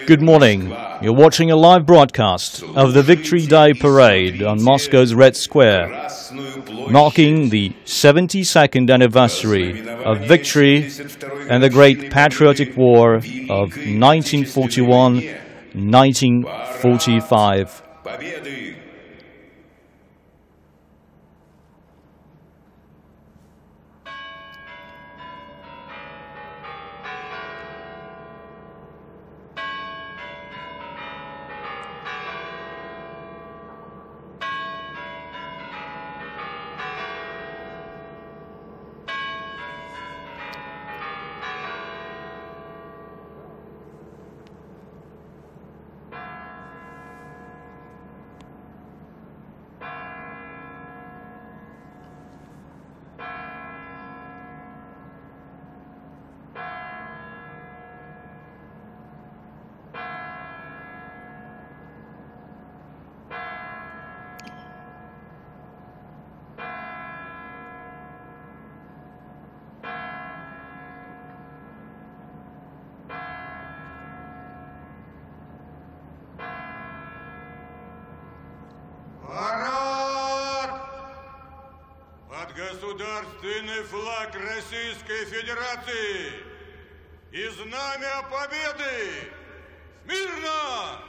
Good morning. You're watching a live broadcast of the Victory Day Parade on Moscow's Red Square, marking the 72nd anniversary of victory and the Great Patriotic War of 1941-1945. Государственный флаг Российской Федерации и знамя Победы! Смирно!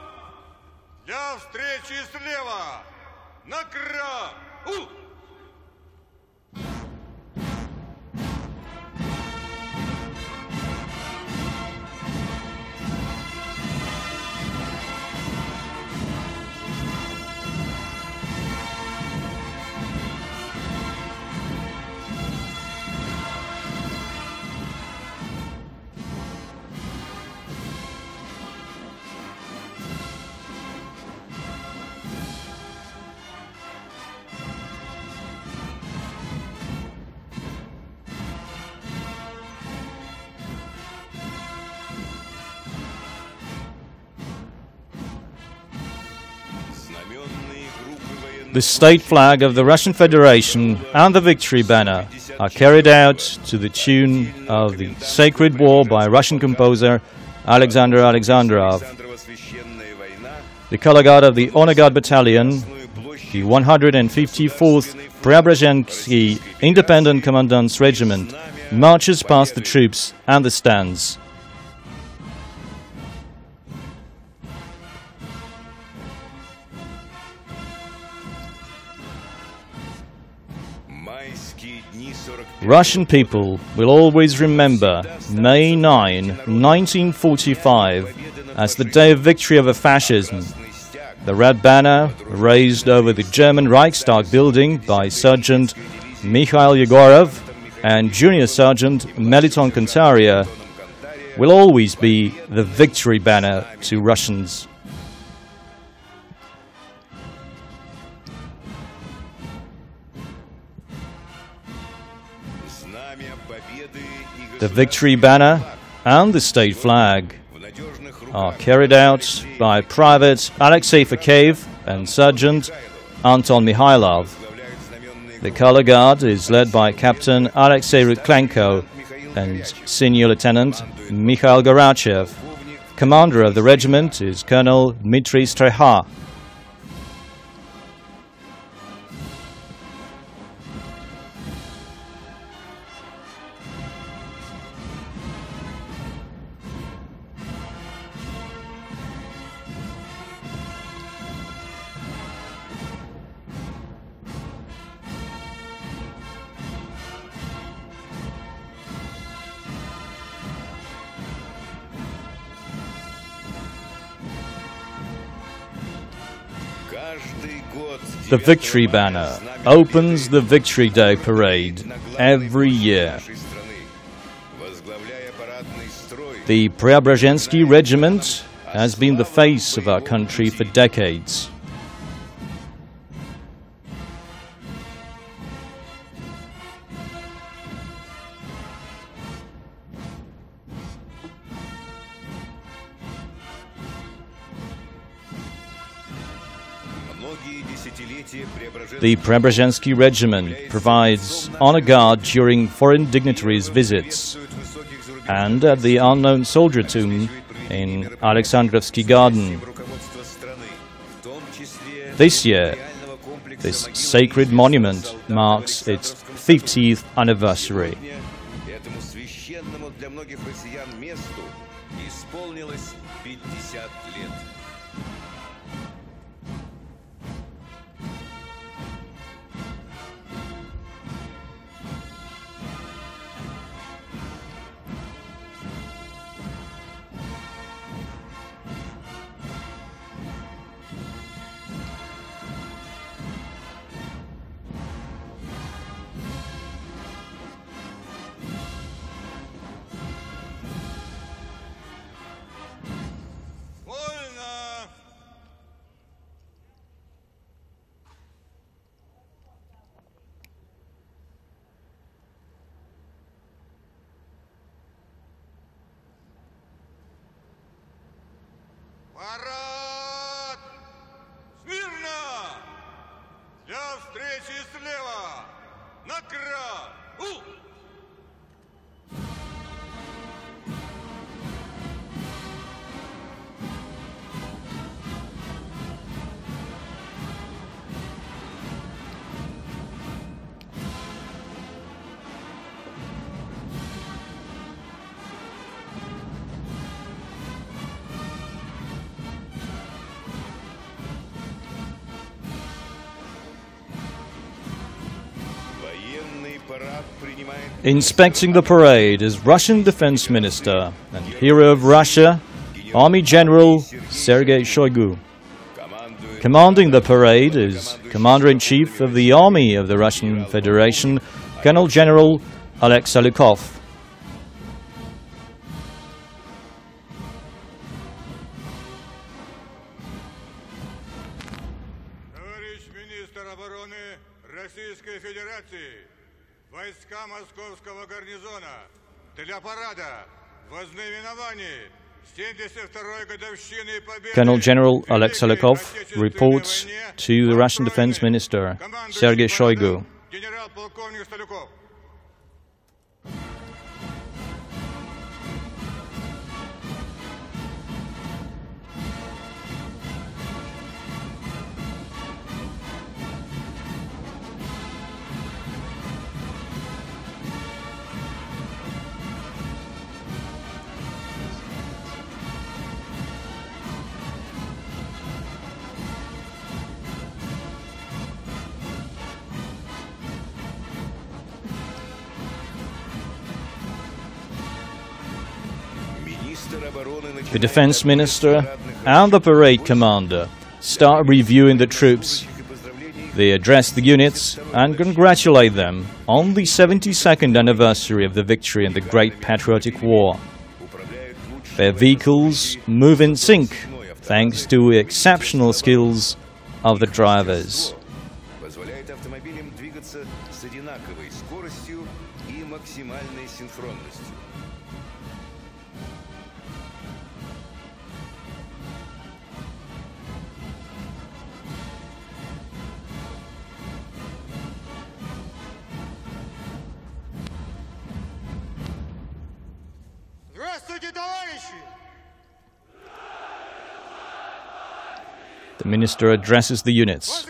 Для встречи слева! На край! The state flag of the Russian Federation and the victory banner are carried out to the tune of the Sacred War by Russian composer Alexander Alexandrov. The color guard of the Honor Guard Battalion, the 154th Preobrazhensky Independent Commandant's Regiment, marches past the troops and the stands. Russian people will always remember May 9, 1945 as the day of victory over fascism. The red banner, raised over the German Reichstag building by Sergeant Mikhail Yegorov and Junior Sergeant Meliton Kantaria, will always be the victory banner to Russians. The victory banner and the state flag are carried out by Private Alexei Fakeyev and Sergeant Anton Mikhailov. The color guard is led by Captain Alexei Ryklenko and Senior Lieutenant Mikhail Gorachev. Commander of the regiment is Colonel Dmitry Streha. The Victory Banner opens the Victory Day Parade every year. The Preobrazhensky Regiment has been the face of our country for decades. The Preobrazhensky Regiment provides honor guard during foreign dignitaries' visits and at the unknown soldier tomb in Alexandrovsky Garden. This year, this sacred monument marks its 50th anniversary. Парад! Смирно! Для встречи слева! Направо! Inspecting the parade is Russian Defense Minister and hero of Russia, Army General Sergei Shoigu. Commanding the parade is Commander-in-Chief of the Army of the Russian Federation, Colonel General Alexei Lukov. Товарищ министр обороны Российской Федерации, войска Московского гарнизона для парада в ознаменовании 72-й годовщины победы. Colonel General Alexei Lukov reports to the Russian Defense Minister Sergei Shoigu. Генерал-полковник Сталюков. The Defense Minister and the Parade Commander start reviewing the troops. They address the units and congratulate them on the 72nd anniversary of the victory in the Great Patriotic War. Their vehicles move in sync thanks to the exceptional skills of the drivers. The minister addresses the units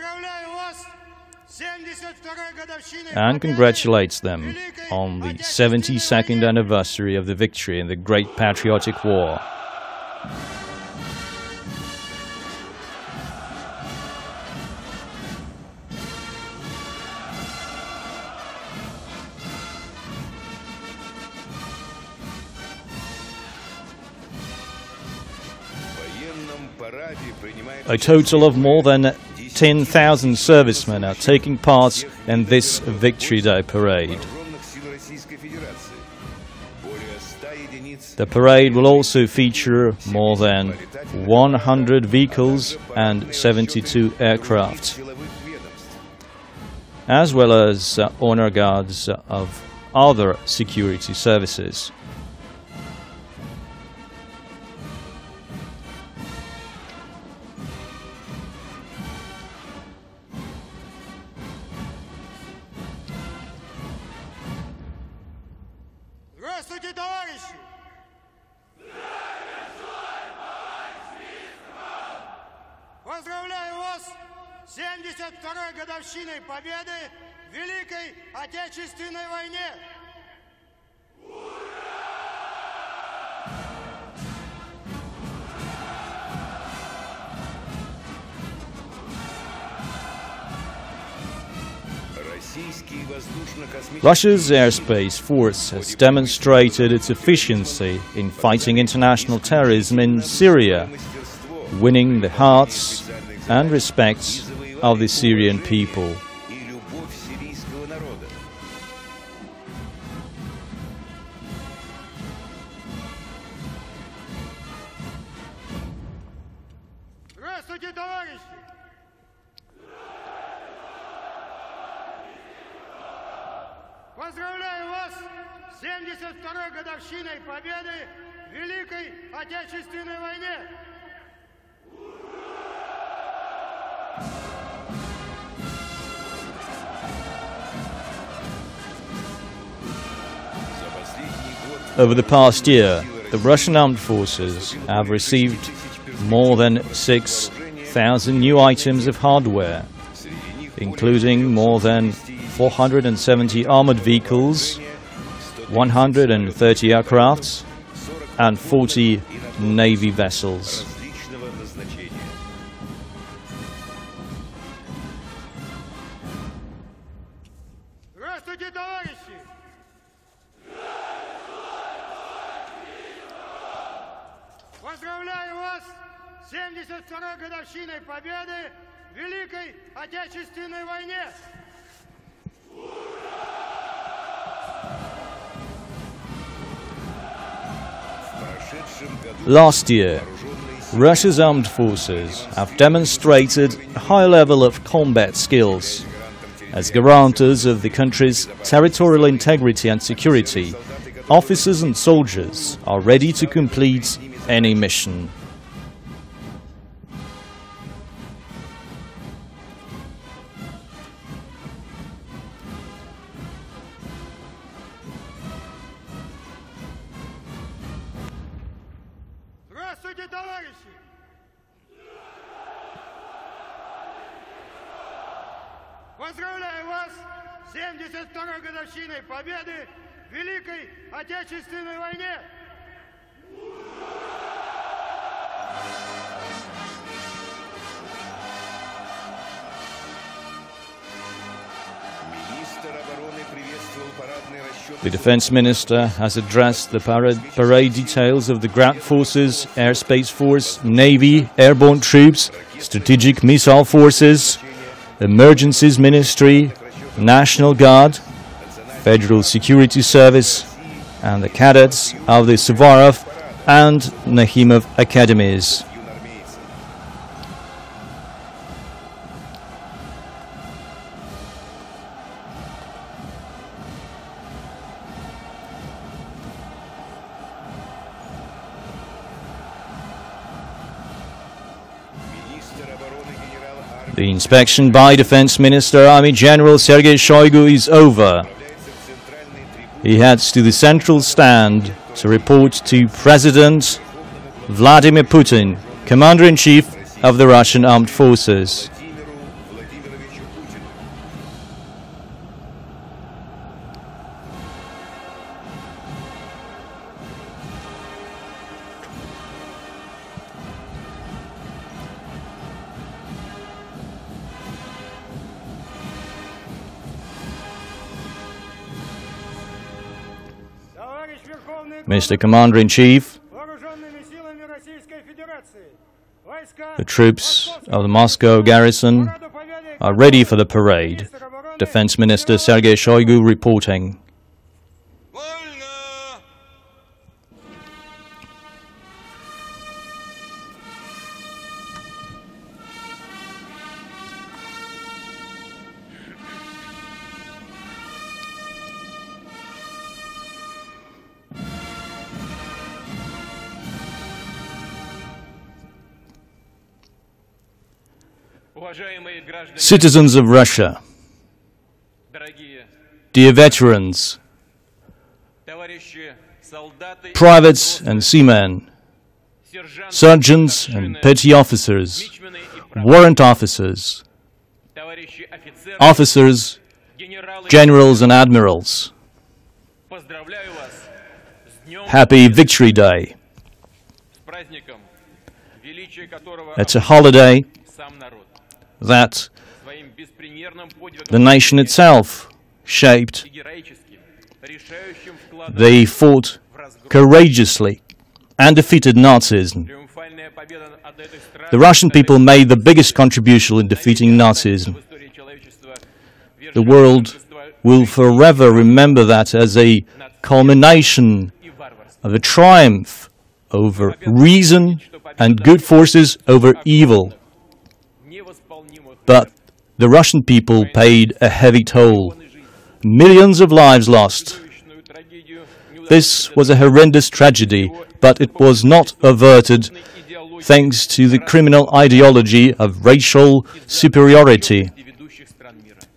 and congratulates them on the 72nd anniversary of the victory in the Great Patriotic War. A total of more than 10,000 servicemen are taking part in this Victory Day parade. The parade will also feature more than 100 vehicles and 72 aircraft, as well as honor guards of other security services. Здравствуйте, товарищи! 72-й годовщиной победы в Великой Отечественной войне. Russia's airspace force has demonstrated its efficiency in fighting international terrorism in Syria, winning the hearts and respect of the Syrian people. Здравствуйте, товарищи! Поздравляю вас с 72-й годовщиной победы в Великой Отечественной войне! Over the past year, the Russian armed forces have received more than 6,000 new items of hardware, including more than 470 armored vehicles, 130 aircrafts, and 40 Navy vessels. Здравствуйте, товарищи! Поздравляю вас с 72-й годовщиной победы в Великой Отечественной войне! Last year, Russia's armed forces have demonstrated a high level of combat skills. As guarantors of the country's territorial integrity and security, officers and soldiers are ready to complete any mission. Здравствуйте, товарищи! Поздравляю вас с 72-й годовщиной победы в Великой Отечественной войне! The Defense Minister has addressed the parade details of the ground forces, airspace force, Navy, airborne troops, strategic missile forces, Emergencies Ministry, National Guard, Federal Security Service, and the cadets of the Suvorov and Nakhimov academies. The inspection by Defense Minister Army General Sergei Shoigu is over. He heads to the central stand to report to President Vladimir Putin, Commander-in-Chief of the Russian Armed Forces. Mr. Commander-in-Chief, the troops of the Moscow garrison are ready for the parade. Defense Minister Sergei Shoigu reporting. Citizens of Russia, dear veterans, privates and seamen, sergeants and petty officers, warrant officers, officers, generals and admirals, happy Victory Day. It's a holiday that the nation itself shaped. They fought courageously and defeated Nazism. The Russian people made the biggest contribution in defeating Nazism. The world will forever remember that as a culmination of a triumph over reason and good forces over evil. But the Russian people paid a heavy toll. Millions of lives lost. This was a horrendous tragedy, but it was not averted thanks to the criminal ideology of racial superiority,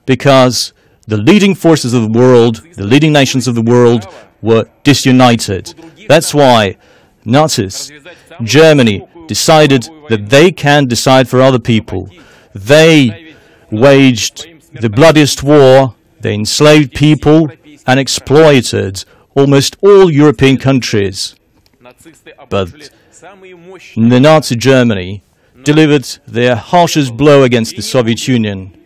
because the leading forces of the world, the leading nations of the world, were disunited. That's why Nazis, Germany, decided that they can decide for other people. They waged the bloodiest war, they enslaved people and exploited almost all European countries. But the Nazi Germany delivered their harshest blow against the Soviet Union.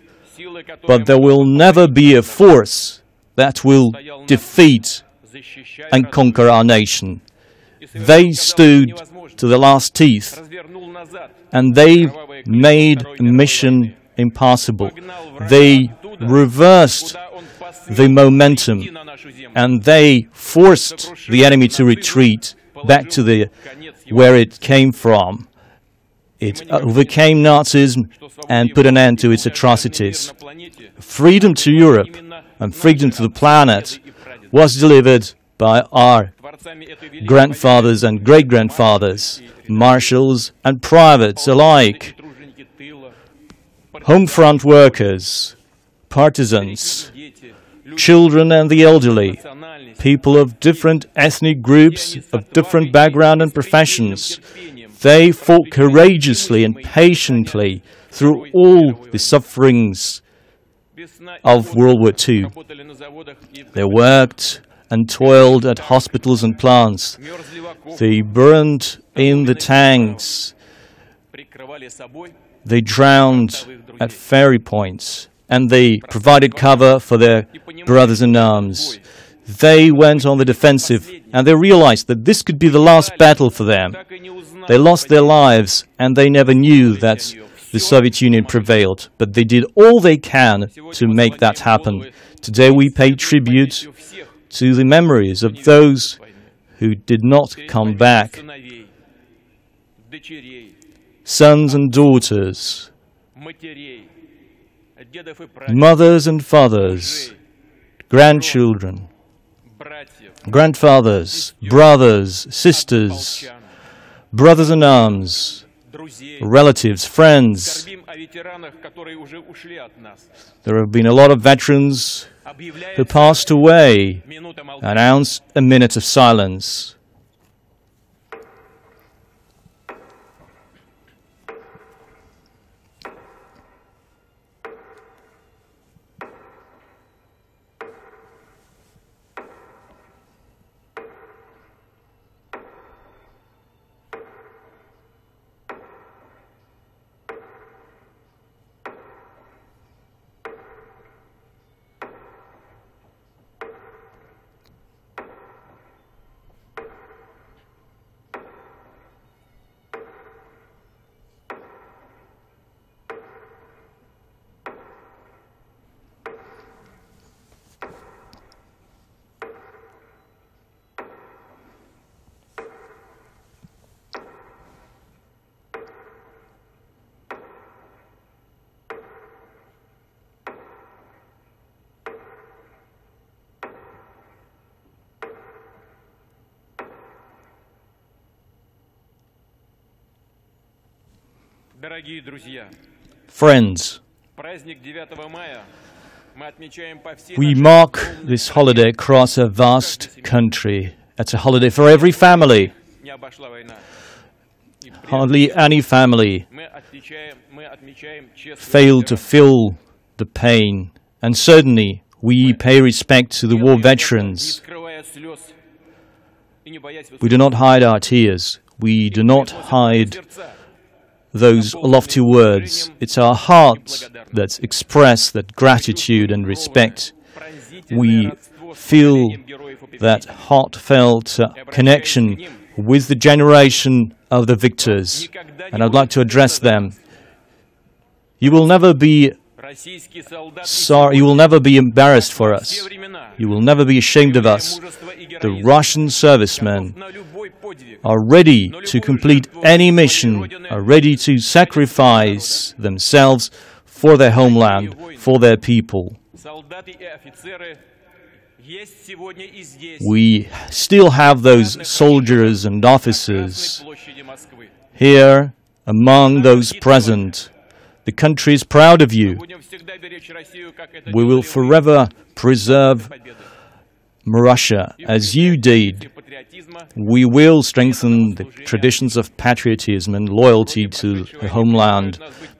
But there will never be a force that will defeat and conquer our nation. They stood to the last teeth, and they made a mission impossible. They reversed the momentum, and they forced the enemy to retreat back to where it came from. It overcame Nazism and put an end to its atrocities. Freedom to Europe and freedom to the planet was delivered by our grandfathers and great-grandfathers, marshals and privates alike, home front workers, partisans, children and the elderly, people of different ethnic groups, of different background and professions. They fought courageously and patiently through all the sufferings of World War II. They worked and toiled at hospitals and plants. They burned in the tanks. They drowned at ferry points. And they provided cover for their brothers in arms. They went on the defensive, and they realized that this could be the last battle for them. They lost their lives, and they never knew that the Soviet Union prevailed. But they did all they can to make that happen. Today we pay tribute to the memories of those who did not come back. Sons and daughters, mothers and fathers, grandchildren, grandfathers, brothers, sisters, brothers in arms, relatives, friends. There have been a lot of veterans who passed away. Announce a minute of silence. Friends, we mark this holiday across a vast country. It's a holiday for every family. Hardly any family failed to fill the pain. And certainly, we pay respect to the war veterans. We do not hide our tears. We do not hide those lofty words. It's our hearts that express that gratitude and respect. We feel that heartfelt connection with the generation of the victors. And I'd like to address them. You will never be sorry, you will never be embarrassed for us. You will never be ashamed of us. The Russian servicemen are ready to complete any mission, are ready to sacrifice themselves for their homeland, for their people. We still have those soldiers and officers here among those present. The country is proud of you. We will forever preserve Russia as you did. We will strengthen the traditions of patriotism and loyalty to the homeland.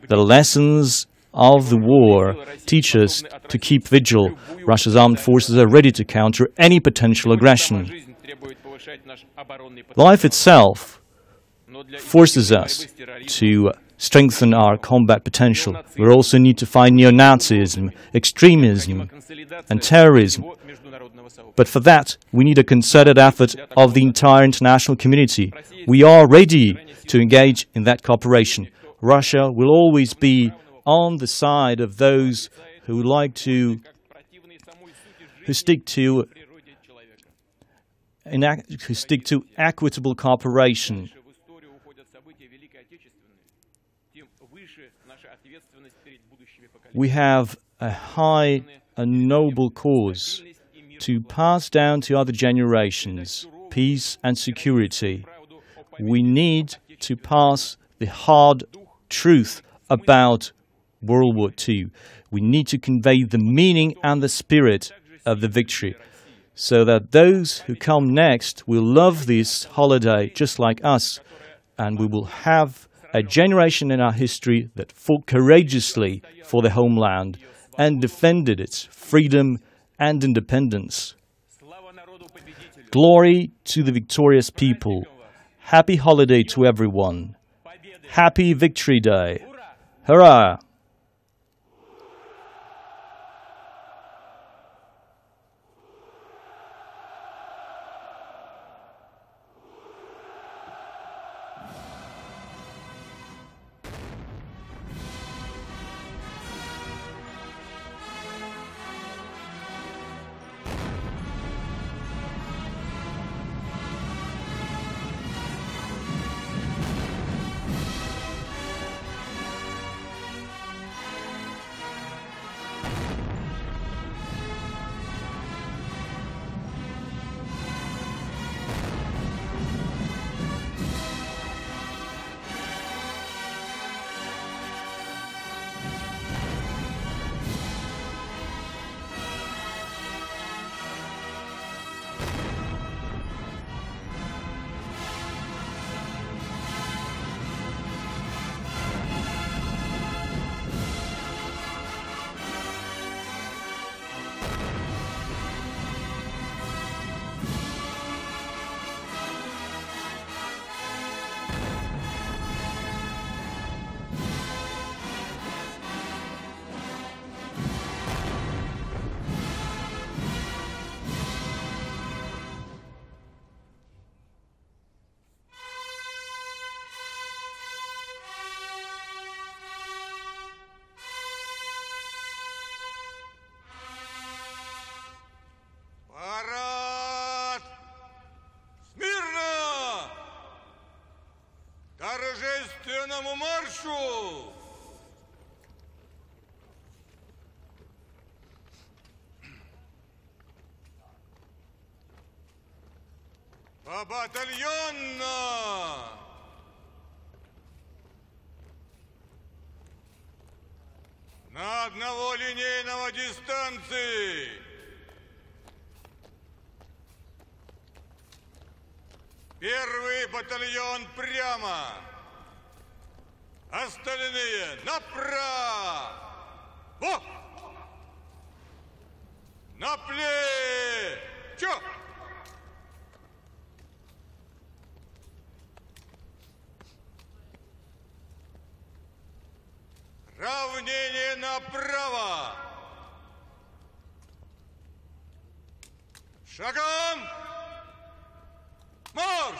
The lessons of the war teach us to keep vigil. Russia's armed forces are ready to counter any potential aggression. Life itself forces us to strengthen our combat potential. We also need to fight neo-Nazism, extremism, and terrorism. But for that, we need a concerted effort of the entire international community. We are ready to engage in that cooperation. Russia will always be on the side of those who stick to equitable cooperation. We have a high and noble cause to pass down to other generations peace and security. We need to pass the hard truth about World War II. We need to convey the meaning and the spirit of the victory, so that those who come next will love this holiday just like us, and we will have a generation in our history that fought courageously for the homeland and defended its freedom and independence. Glory to the victorious people. Happy holiday to everyone. Happy Victory Day. Hurrah! Торжественному маршу! Побатальонно! На одного линейного дистанции! Первый батальон прямо! Остальные направо! На плечо! Равнение направо! Шагом! Марш!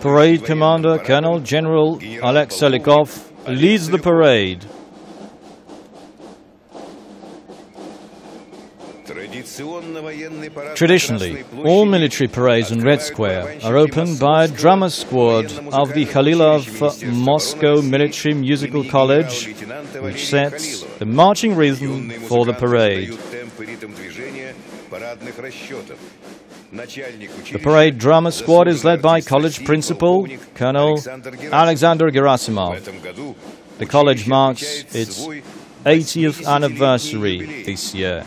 Parade Commander Colonel General Alex Selikov leads the parade. Traditionally, all military parades in Red Square are opened by a drummer squad of the Khalilov Moscow Military Musical College, which sets the marching rhythm for the parade. The parade drummer squad is led by college principal Colonel Alexander Gerasimov. The college marks its 80th anniversary this year.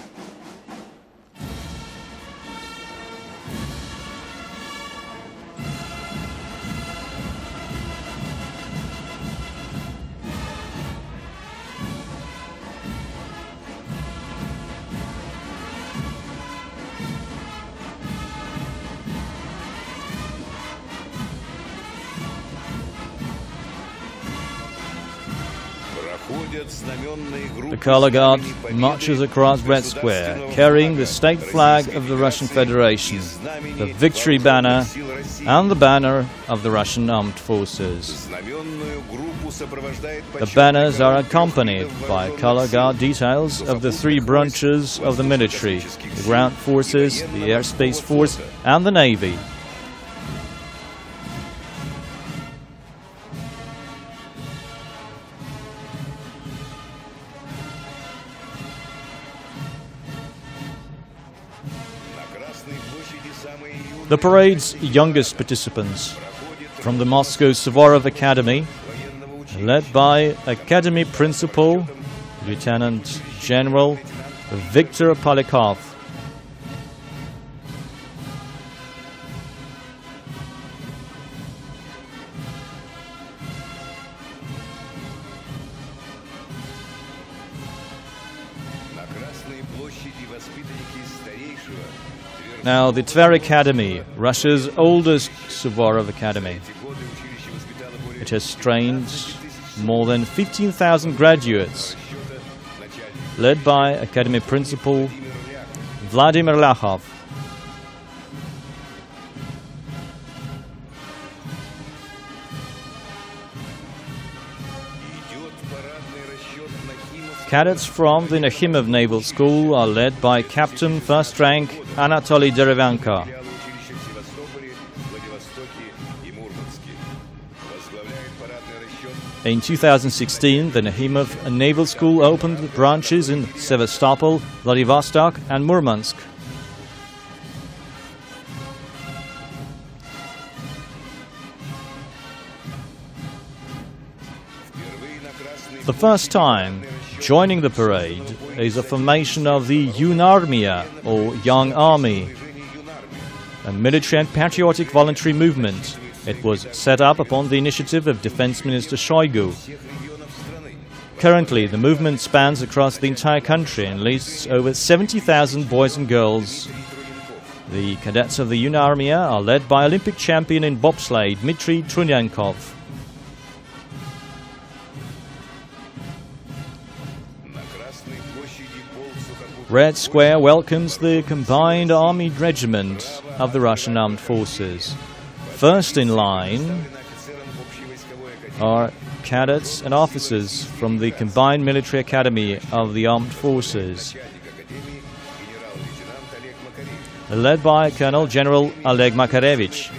The color guard marches across Red Square, carrying the state flag of the Russian Federation, the victory banner, and the banner of the Russian Armed Forces. The banners are accompanied by color guard details of the three branches of the military: the ground forces, the airspace force, and the navy. The parade's youngest participants, from the Moscow Suvorov Academy, led by Academy Principal Lieutenant General Viktor Polikov. Now, the Tver Academy, Russia's oldest Suvorov Academy. It has trained more than 15,000 graduates, led by Academy Principal Vladimir Lakhov. Cadets from the Nakhimov Naval School are led by Captain First Rank Anatoly Derevanko. In 2016, the Nakhimov Naval School opened branches in Sevastopol, Vladivostok and Murmansk. The first time joining the parade is a formation of the Yunarmia, or Young Army, a military and patriotic voluntary movement. It was set up upon the initiative of Defense Minister Shoigu. Currently, the movement spans across the entire country and lists over 70,000 boys and girls. The cadets of the Yunarmia are led by Olympic champion in bobsleigh Dmitry Trunyankov. Red Square welcomes the Combined Army Regiment of the Russian Armed Forces. First in line are cadets and officers from the Combined Military Academy of the Armed Forces, led by Colonel General Oleg Makarevich.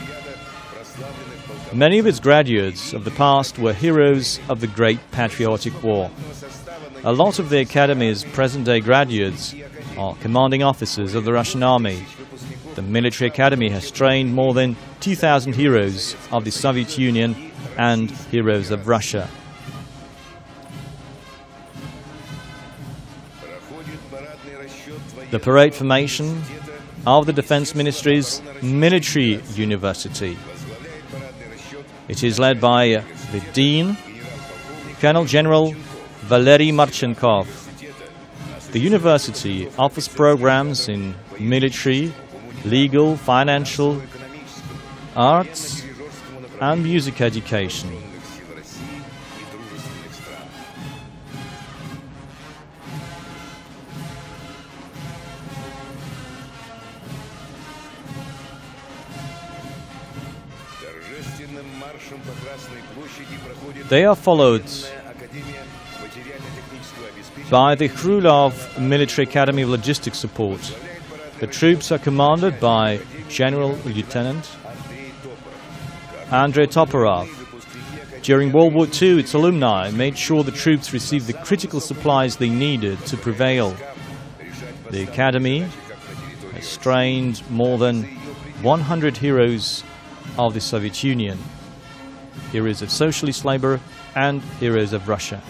Many of its graduates of the past were heroes of the Great Patriotic War. A lot of the Academy's present-day graduates are commanding officers of the Russian Army. The military academy has trained more than 2,000 heroes of the Soviet Union and heroes of Russia. The parade formation of the Defense Ministry's military university It is led by the Dean, Colonel General Valery Marchenkov. The university offers programs in military, legal, financial, arts, and music education. They are followed by the Krylov Military Academy of Logistics Support. The troops are commanded by General Lieutenant Andrei Toporov. During World War II, its alumni made sure the troops received the critical supplies they needed to prevail. The Academy has trained more than 100 heroes of the Soviet Union, heroes of socialist labor and heroes of Russia.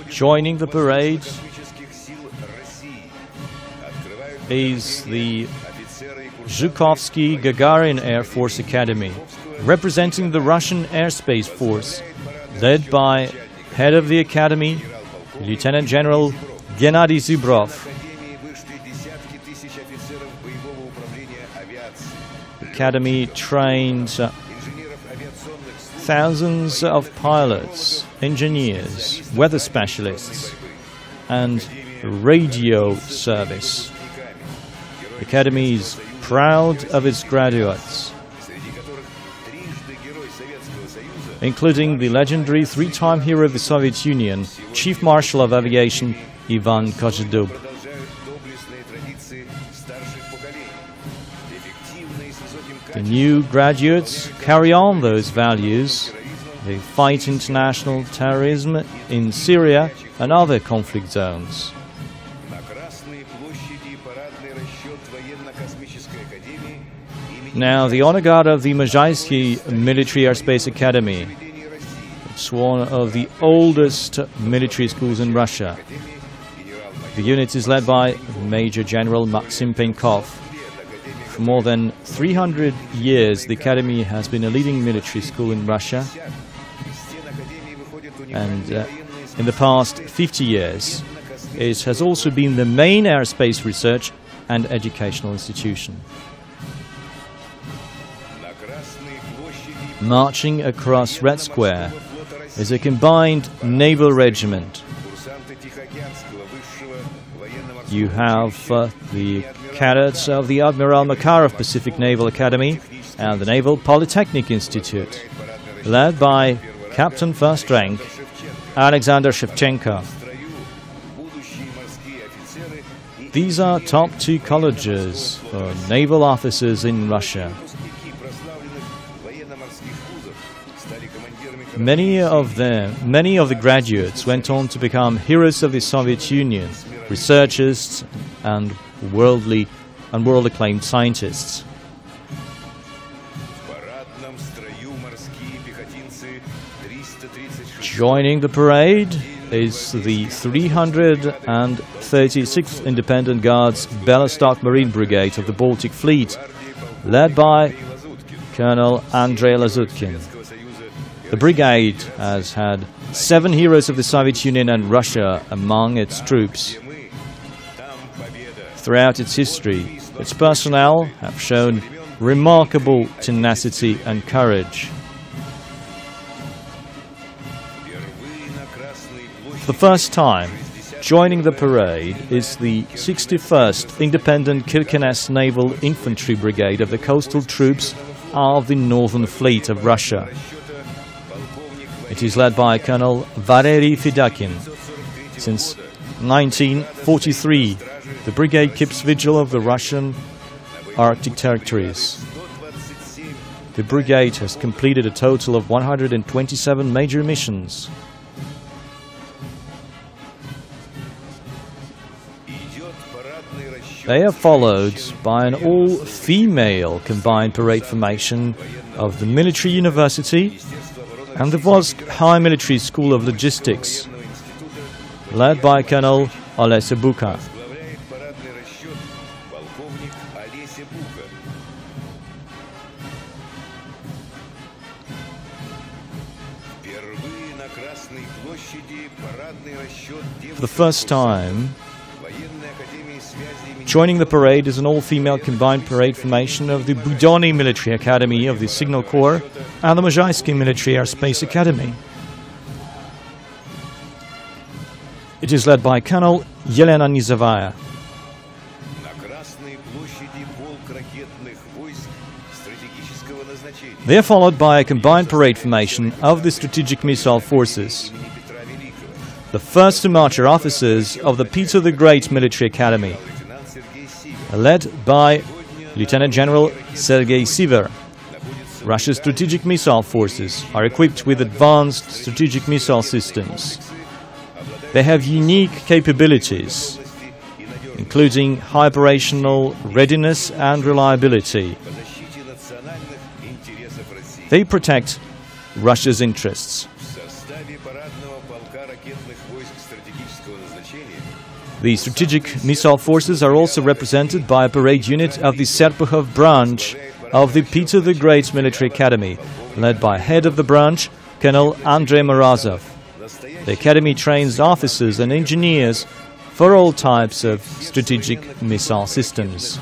Joining the parade is the Zhukovsky-Gagarin Air Force Academy, representing the Russian Airspace Force, led by head of the Academy, Lieutenant General Gennady Zubrov. The Academy trained thousands of pilots, engineers, weather specialists, and radio service. The Academy is proud of its graduates, including the legendary three-time hero of the Soviet Union, Chief Marshal of Aviation Ivan Kozhedub. The new graduates carry on those values. They fight international terrorism in Syria and other conflict zones. Now, the honor guard of the Możaisky Military Airspace Academy. It's one of the oldest military schools in Russia. The unit is led by Major General Maxim Penkov. For more than 300 years, the Academy has been a leading military school in Russia. And in the past 50 years, it has also been the main airspace research and educational institution. Marching across Red Square is a combined naval regiment. You have the cadets of the Admiral Makarov Pacific Naval Academy and the Naval Polytechnic Institute, led by Captain First Rank Alexander Shevchenko. These are top 2 colleges for naval officers in Russia. Many of the graduates went on to become heroes of the Soviet Union, researchers and world-acclaimed scientists. Joining the parade is the 336th Independent Guards Belostok Marine Brigade of the Baltic Fleet, led by Colonel Andrei Lazutkin. The brigade has had 7 heroes of the Soviet Union and Russia among its troops. Throughout its history, its personnel have shown remarkable tenacity and courage. For the first time, joining the parade is the 61st Independent Kirkenes Naval Infantry Brigade of the Coastal Troops of the Northern Fleet of Russia. It is led by Colonel Valery Fedakin. Since 1943, the brigade keeps vigil of the Russian Arctic territories. The brigade has completed a total of 127 major missions. They are followed by an all-female combined parade formation of the Military University and the Vosk High Military School of Logistics, led by Colonel Olesa Buka. For the first time, joining the parade is an all-female combined parade formation of the Budony Military Academy of the Signal Corps and the Możajski Military Airspace Academy. It is led by Colonel Yelena Nizovaya. They are followed by a combined parade formation of the Strategic Missile Forces. The first to march are officers of the Peter the Great Military Academy, led by Lieutenant General Sergei Siver. Russia's strategic missile forces are equipped with advanced strategic missile systems. They have unique capabilities, including high operational readiness and reliability. They protect Russia's interests. The strategic missile forces are also represented by a parade unit of the Serpukhov branch of the Peter the Great Military Academy, led by head of the branch, Colonel Andrei Morozov. The academy trains officers and engineers for all types of strategic missile systems.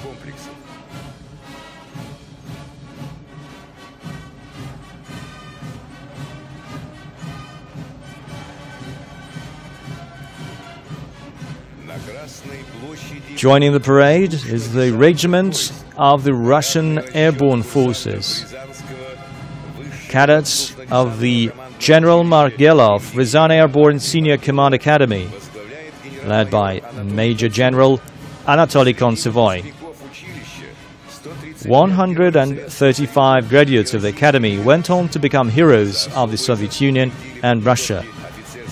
Joining the parade is the regiment of the Russian Airborne Forces. Cadets of the General Margelov Ryazan Airborne Senior Command Academy, led by Major General Anatoly Konsevoy. 135 graduates of the academy went on to become heroes of the Soviet Union and Russia.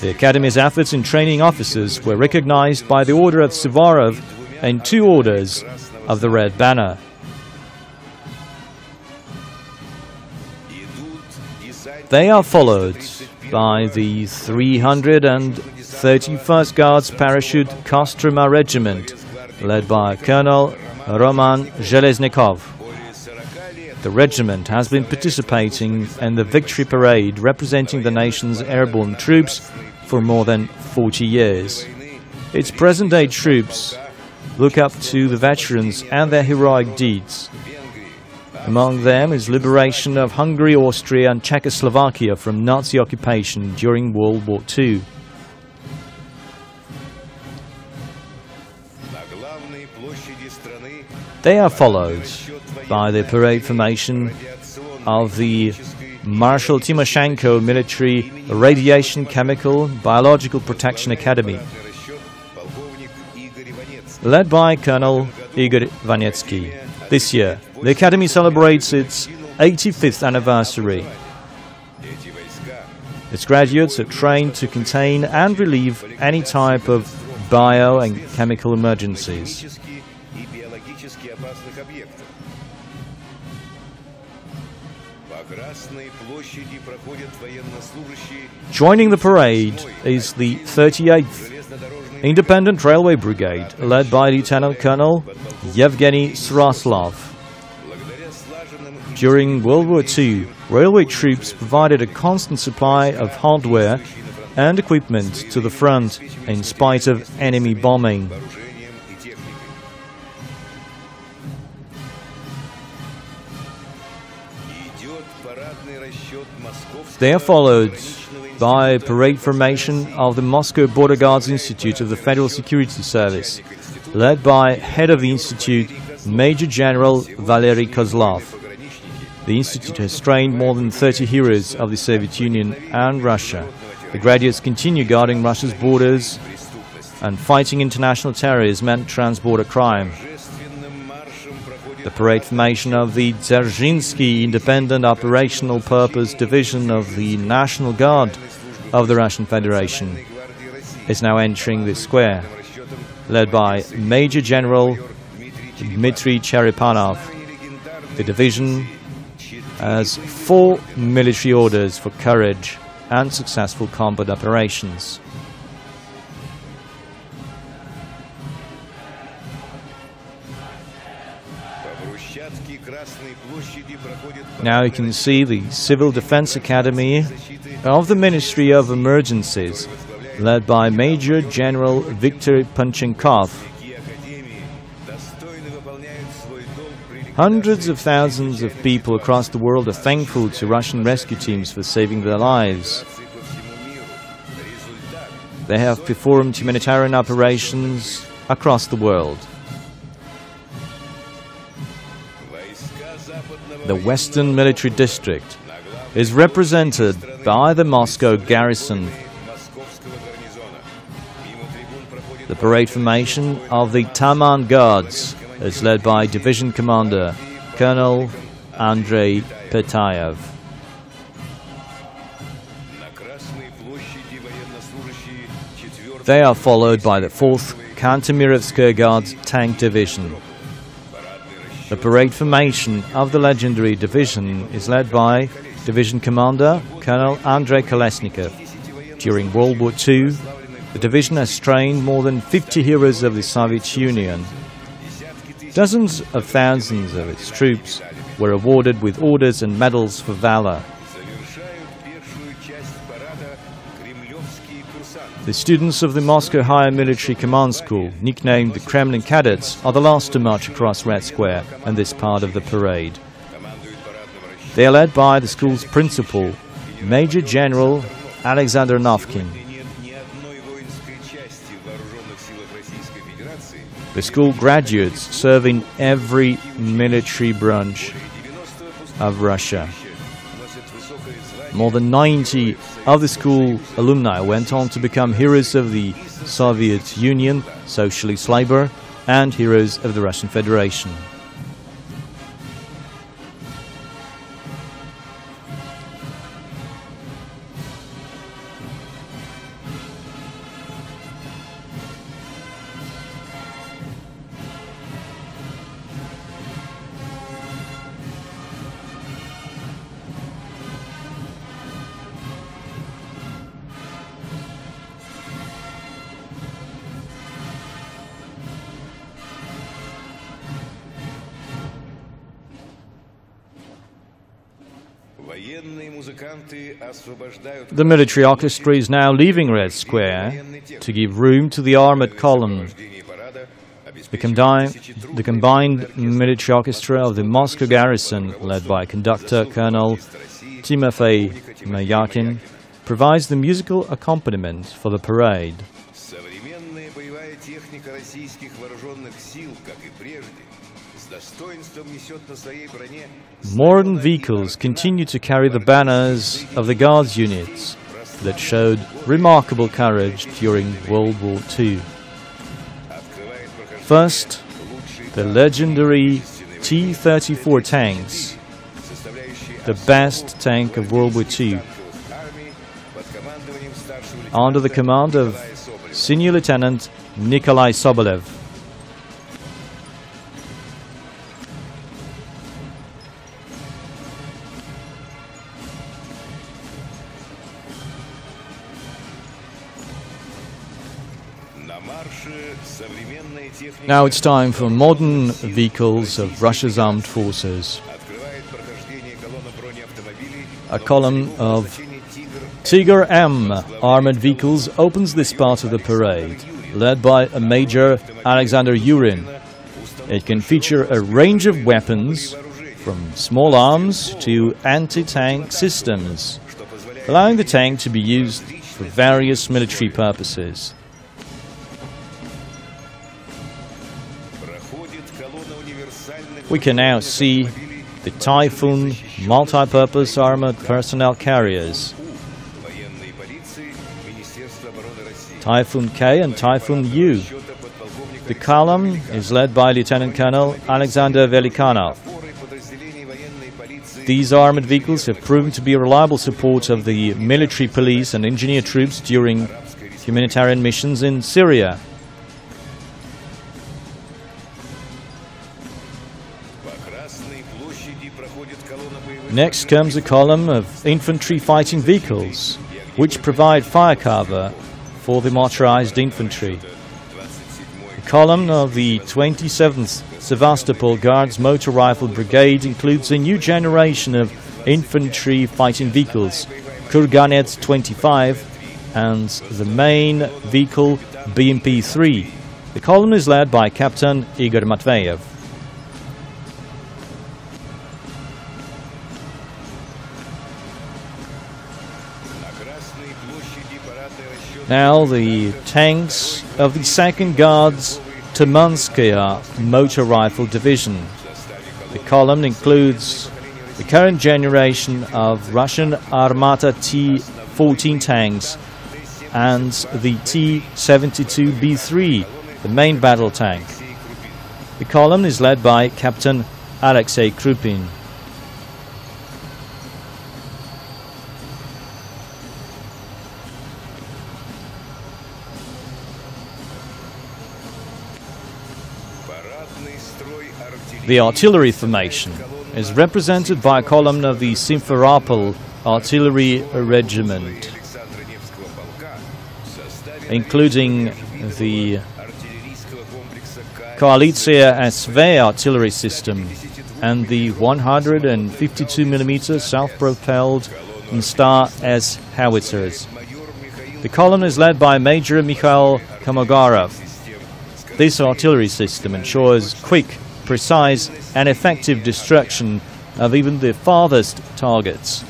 The academy's efforts in training officers were recognized by the Order of Suvorov and 2 orders of the Red Banner. They are followed by the 331st Guards Parachute Kostroma Regiment, led by Colonel Roman Zheleznikov. The regiment has been participating in the Victory Parade representing the nation's airborne troops for more than 40 years. Its present-day troops look up to the veterans and their heroic deeds. Among them is liberation of Hungary, Austria and Czechoslovakia from Nazi occupation during World War II. They are followed by the parade formation of the Marshal Timoshenko Military Radiation Chemical Biological Protection Academy, led by Colonel Igor Vanetsky. This year, the Academy celebrates its 85th anniversary. Its graduates are trained to contain and relieve any type of bio and chemical emergencies. Joining the parade is the 38th Independent Railway Brigade, led by Lieutenant Colonel Yevgeny Sroslov. During World War II, railway troops provided a constant supply of hardware and equipment to the front in spite of enemy bombing. They are followed by parade formation of the Moscow Border Guards Institute of the Federal Security Service, led by head of the institute, Major General Valery Kozlov. The institute has trained more than 30 heroes of the Soviet Union and Russia. The graduates continue guarding Russia's borders and fighting international terrorism and transborder crime. The parade formation of the Dzerzhinsky Independent Operational Purpose Division of the National Guard of the Russian Federation is now entering the square, led by Major General Dmitry Cherepanov. The division has 4 military orders for courage and successful combat operations. Now you can see the Civil Defense Academy of the Ministry of Emergencies, led by Major General Viktor Panchenkov. Hundreds of thousands of people across the world are thankful to Russian rescue teams for saving their lives. They have performed humanitarian operations across the world. The Western Military District is represented by the Moscow garrison. The parade formation of the Taman Guards is led by Division Commander Colonel Andrei Petayev. They are followed by the 4th Kantemirovskaya Guards Tank Division. The parade formation of the legendary division is led by Division Commander Colonel Andrei Kolesnikov. During World War II, the division has trained more than 50 heroes of the Soviet Union. Dozens of thousands of its troops were awarded with orders and medals for valor. The students of the Moscow Higher Military Command School, nicknamed the Kremlin Cadets, are the last to march across Red Square in this part of the parade. They are led by the school's principal, Major General Alexander Novkin. The school graduates serve in every military branch of Russia. More than 90 of the school alumni went on to become heroes of the Soviet Union, Socialist Labour, and heroes of the Russian Federation. The military orchestra is now leaving Red Square to give room to the armored column. The combined military orchestra of the Moscow garrison, led by conductor Colonel Timofey Mayakin, provides the musical accompaniment for the parade. Modern vehicles continue to carry the banners of the Guards units that showed remarkable courage during World War II. First, the legendary T-34 tanks, the best tank of World War II, under the command of Senior Lieutenant Nikolai Sobolev. Now it's time for modern vehicles of Russia's armed forces. A column of Tiger M armored vehicles opens this part of the parade, led by a Major Alexander Yurin. It can feature a range of weapons, from small arms to anti-tank systems, allowing the tank to be used for various military purposes. We can now see the Typhoon multi-purpose armored personnel carriers, Typhoon K and Typhoon U. The column is led by Lieutenant Colonel Alexander Velikanov. These armored vehicles have proven to be a reliable support of the military police and engineer troops during humanitarian missions in Syria. Next comes a column of infantry fighting vehicles, which provide fire cover for the motorized infantry. The column of the 27th Sevastopol Guards Motor Rifle Brigade includes a new generation of infantry fighting vehicles, Kurganets 25 and the main vehicle BMP-3. The column is led by Captain Igor Matveyev. Now the tanks of the 2nd Guards Tamanskaya Motor Rifle Division. The column includes the current generation of Russian Armata T-14 tanks and the T-72B3, the main battle tank. The column is led by Captain Alexei Krupin. The artillery formation is represented by a column of the Simferopol Artillery Regiment, including the Koalitsiya SV artillery system and the 152mm self-propelled Star S howitzers. The column is led by Major Mikhail Komogarov. This artillery system ensures quick, precise and effective destruction of even the farthest targets.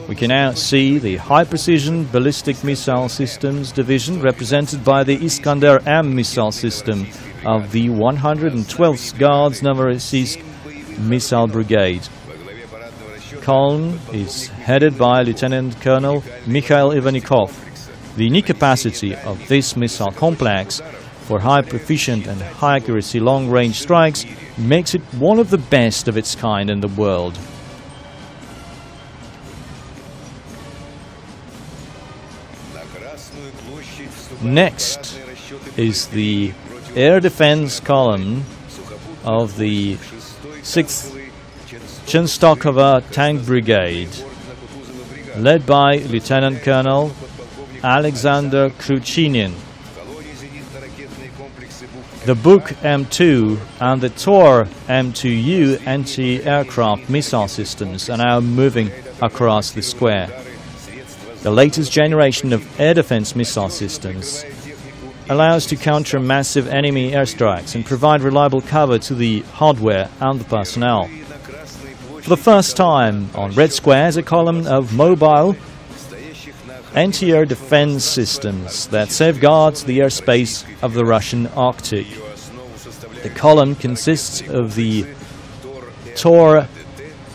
We can now see the high-precision ballistic missile systems division represented by the Iskander-M missile system of the 112th Guards Novorossiysk Missile Brigade. Column is headed by Lieutenant Colonel Mikhail Ivanikov. The unique capacity of this missile complex for high proficient and high accuracy long-range strikes makes it one of the best of its kind in the world. Next is the air defense column of the 6th Chenstokova Tank Brigade, led by Lieutenant Colonel Alexander Kruchinin. The Buk M2 and the Tor M2U anti-aircraft missile systems are now moving across the square. The latest generation of air defense missile systems allows to counter massive enemy airstrikes and provide reliable cover to the hardware and the personnel. For the first time on Red Square is a column of mobile anti-air defense systems that safeguards the airspace of the Russian Arctic. The column consists of the Tor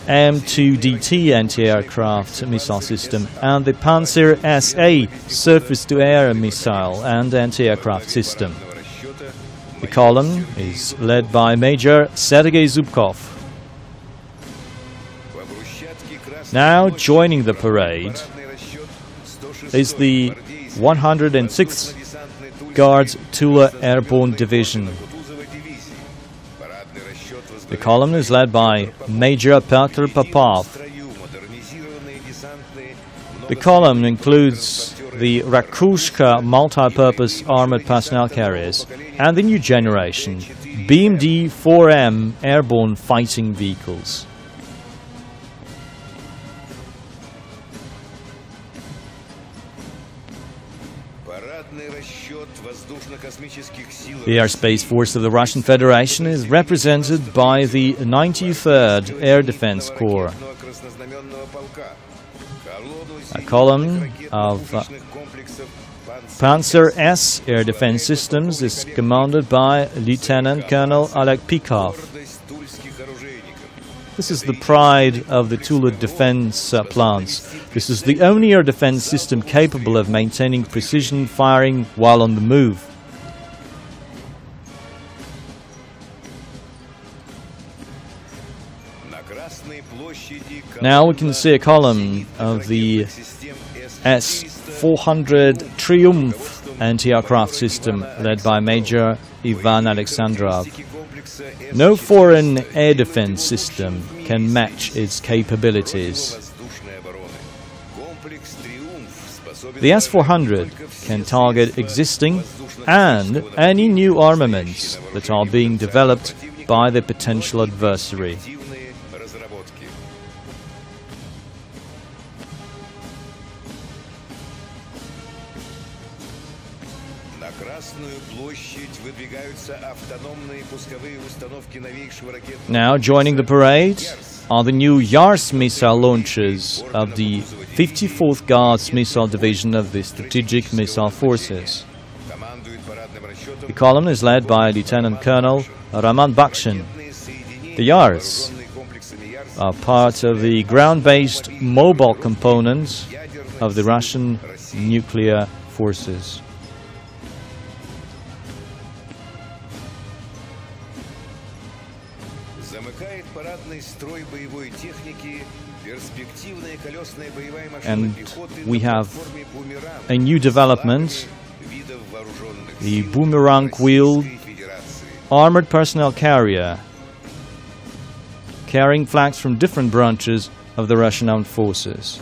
M2DT anti-aircraft missile system and the Panzer SA surface-to-air missile and anti-aircraft system. The column is led by Major Sergei Zubkov. Now joining the parade is the 106th Guards Tula Airborne Division. The column is led by Major Petr Popov. The column includes the Rakushka multi-purpose armored personnel carriers and the new generation BMD-4M airborne fighting vehicles. The airspace force of the Russian Federation is represented by the 93rd Air Defense Corps. A column of Panzer S air defense systems is commanded by Lieutenant Colonel Oleg Pikov. This is the pride of the Tula defense plants. This is the only air defense system capable of maintaining precision firing while on the move. Now we can see a column of the S-400 Triumph anti-aircraft system led by Major Ivan Alexandrov. No foreign air defense system can match its capabilities. The S-400 can target existing and any new armaments that are being developed by the potential adversary. Now, joining the parade are the new Yars missile launchers of the 54th Guards Missile Division of the Strategic Missile Forces. The column is led by Lieutenant Colonel Raman Bakshin. The Yars are part of the ground-based mobile components of the Russian nuclear forces. And we have a new development, the boomerang-wheeled armored personnel carrier, carrying flags from different branches of the Russian armed forces.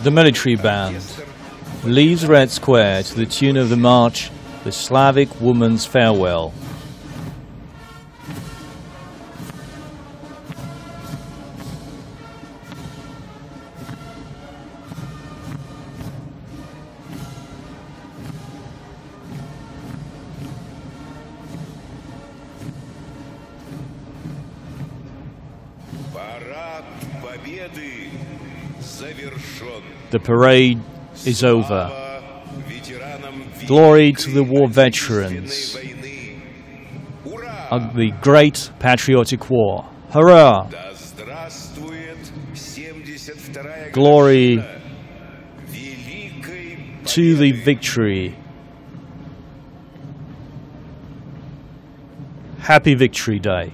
The military band leaves Red Square to the tune of the march, The Slavic Woman's Farewell. The parade is over. Glory to the war veterans of the great patriotic war. Hurrah! Glory to the victory. Happy Victory Day.